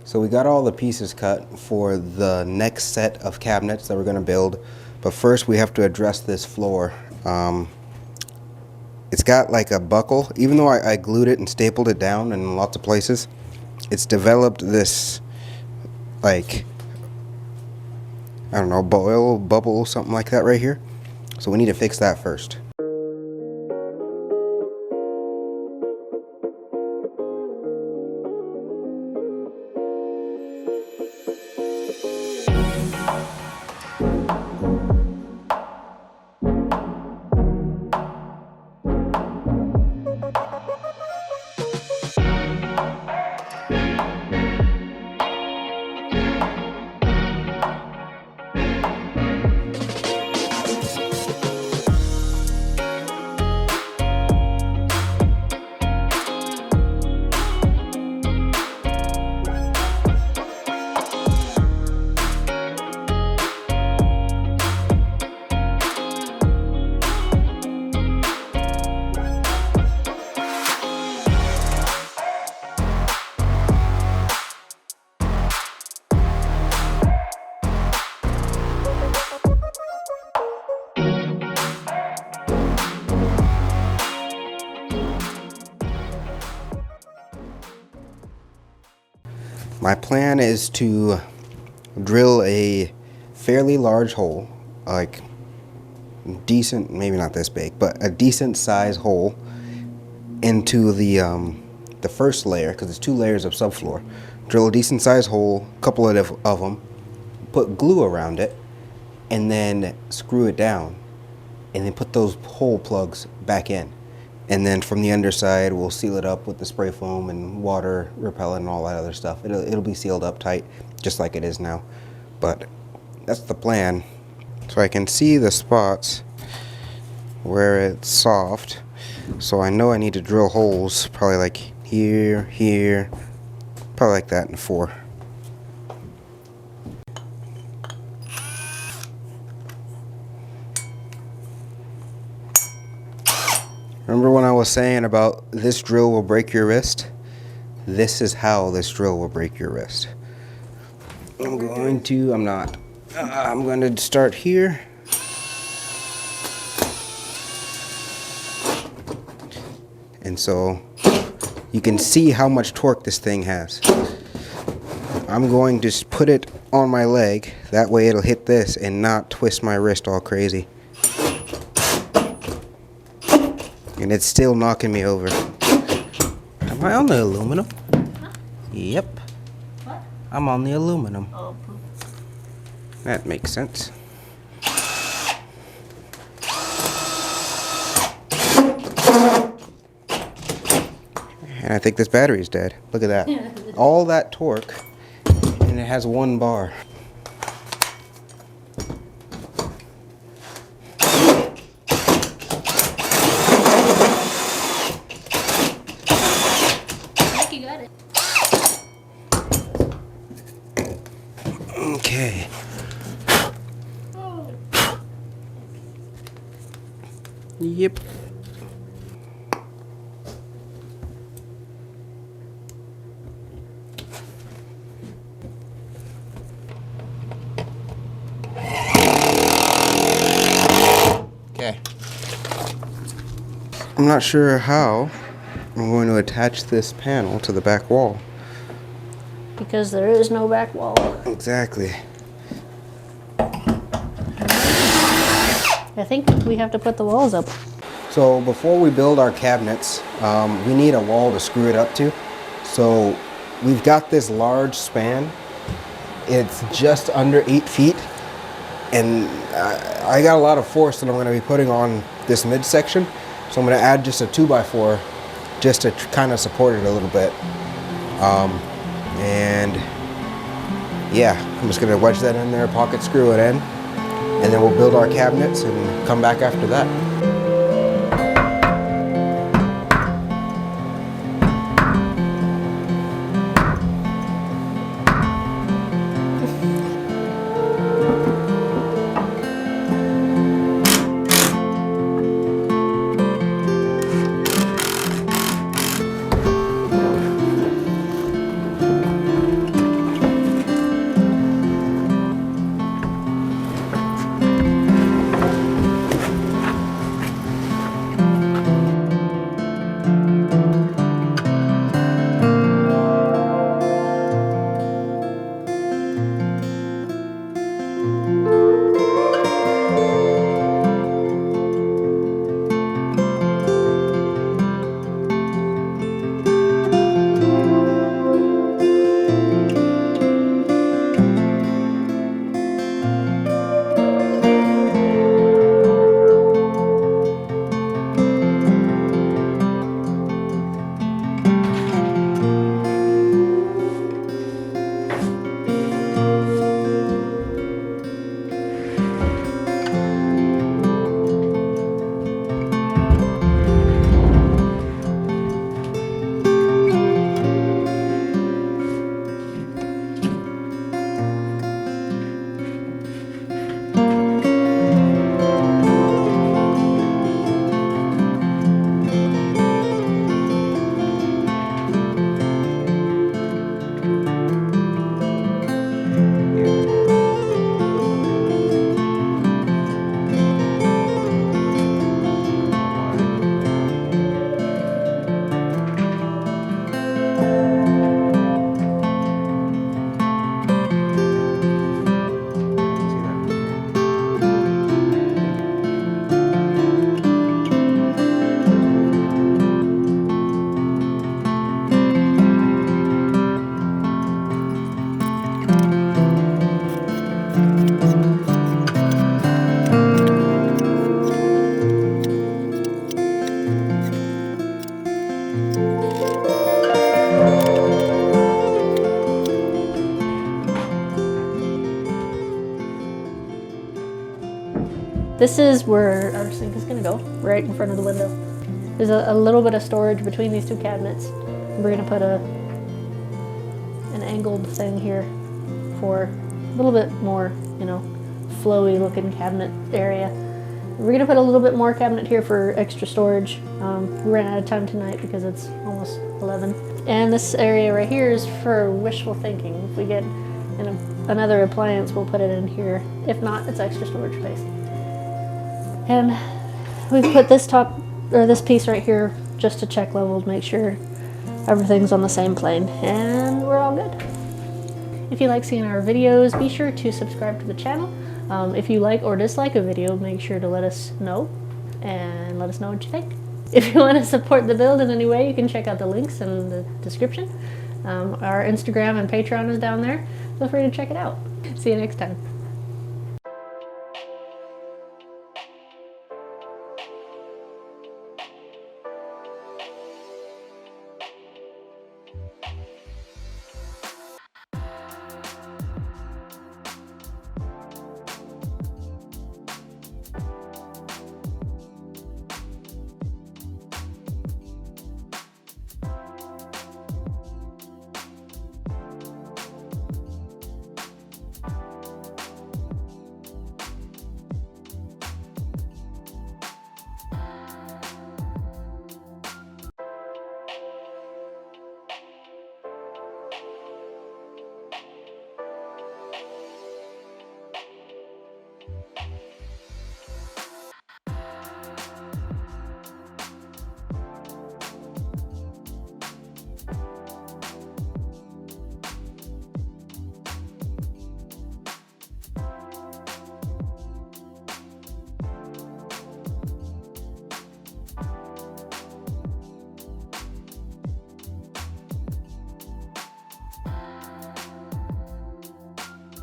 So we got all the pieces cut for the next set of cabinets that we're going to build, but first we have to address this floor. It's got like a buckle. Even though I glued it and stapled it down in lots of places, it's developed this, like, I don't know, boil, bubble, something like that right here. So we need to fix that first. My plan is to drill a fairly large hole, like decent, maybe not this big, but a decent size hole into the first layer, because it's 2 layers of subfloor. Drill a decent size hole, a couple of them, put glue around it, and then screw it down, and then put those hole plugs back in. And then from the underside, we'll seal it up with the spray foam and water repellent and all that other stuff. It'll be sealed up tight, just like it is now. But that's the plan. So I can see the spots where it's soft. So I know I need to drill holes, probably like here, here, probably like that in 4. Remember when I was saying about this drill will break your wrist? This is how this drill will break your wrist. I'm going to start here. And so you can see how much torque this thing has. I'm going to put it on my leg. That way it'll hit this and not twist my wrist all crazy. And it's still knocking me over. Am I on the aluminum? Huh? Yep. What? I'm on the aluminum. Oh, poop. That makes sense. And I think this battery's dead. Look at that. All that torque, and it has 1 bar. You got it. Okay. Oh. Yep. Okay. I'm not sure how I'm going to attach this panel to the back wall. Because there is no back wall. Exactly. I think we have to put the walls up. So before we build our cabinets, we need a wall to screw it up to. So we've got this large span. It's just under 8 feet. And I got a lot of force that I'm going to be putting on this midsection. So I'm going to add just a 2x4 just to kind of support it a little bit. And yeah, I'm just going to wedge that in there, pocket screw it in, and then we'll build our cabinets and come back after that. This is where our sink is going to go, right in front of the window. There's a little bit of storage between these two cabinets. We're going to put an angled thing here for a little bit more, you know, flowy looking cabinet area. We're going to put a little bit more cabinet here for extra storage. We ran out of time tonight because it's almost 11. And this area right here is for wishful thinking. If we get another appliance, we'll put it in here. If not, it's extra storage space. And we've put this piece right here just to check level to make sure everything's on the same plane, and we're all good. If you like seeing our videos, be sure to subscribe to the channel. If you like or dislike a video, make sure to let us know and let us know what you think. If you want to support the build in any way, you can check out the links in the description. Our Instagram and Patreon is down there. Feel free to check it out. See you next time.